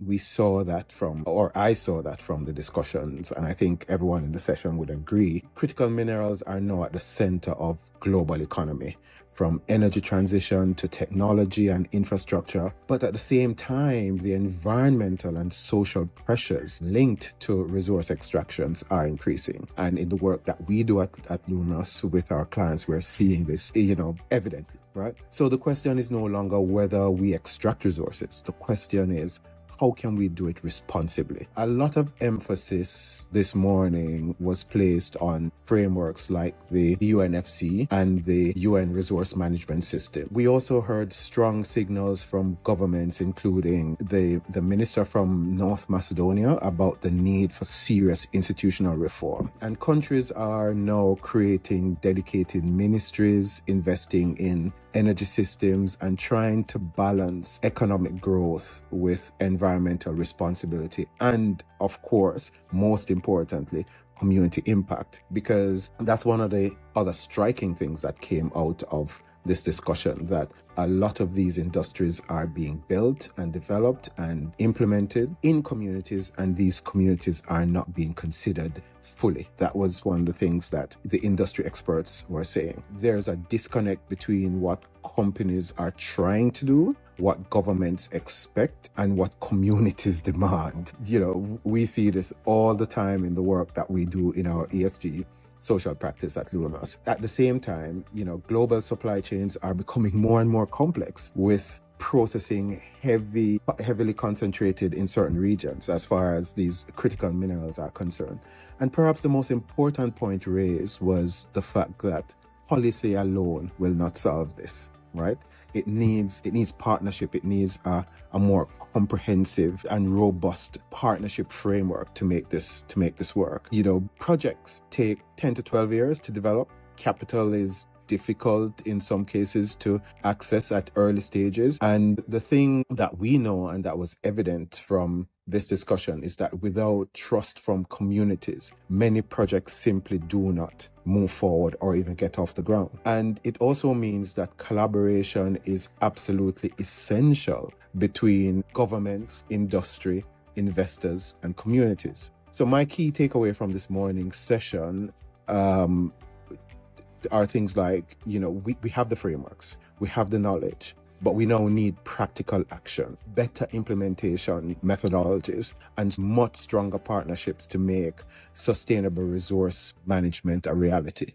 we saw that from, or I saw that from the discussions, and I think everyone in the session would agree, critical minerals are now at the center of global economy, from energy transition to technology and infrastructure. But at the same time, the environmental and social pressures linked to resource extractions are increasing. And in the work that we do at Lumorus with our clients, we're seeing this, evidently, right? So the question is no longer whether we extract resources. The question is, how can we do it responsibly? A lot of emphasis this morning was placed on frameworks like the UNFC and the UN Resource Management System. We also heard strong signals from governments, including the minister from North Macedonia, about the need for serious institutional reform. And countries are now creating dedicated ministries, investing in energy systems, and trying to balance economic growth with environmental responsibility and, of course, most importantly, community impact, because that's one of the other striking things that came out of this discussion, that a lot of these industries are being built and developed and implemented in communities, and these communities are not being considered fully. That was one of the things that the industry experts were saying. There's a disconnect between what companies are trying to do, what governments expect, and what communities demand. We see this all the time in the work that we do in our ESG social practice at Lumorus. At the same time, global supply chains are becoming more and more complex, with processing heavily concentrated in certain regions as far as these critical minerals are concerned. And perhaps the most important point raised was the fact that policy alone will not solve this, right? It needs partnership. It needs a more comprehensive and robust partnership framework to make this work. Projects take 10 to 12 years to develop. Capital is difficult in some cases to access at early stages. And the thing that we know, and that was evident from this discussion, is that without trust from communities, many projects simply do not move forward or even get off the ground. And it also means that collaboration is absolutely essential between governments, industry, investors, and communities. So my key takeaway from this morning's session are things like, we have the frameworks, we have the knowledge, but we now need practical action, better implementation methodologies, and much stronger partnerships to make sustainable resource management a reality.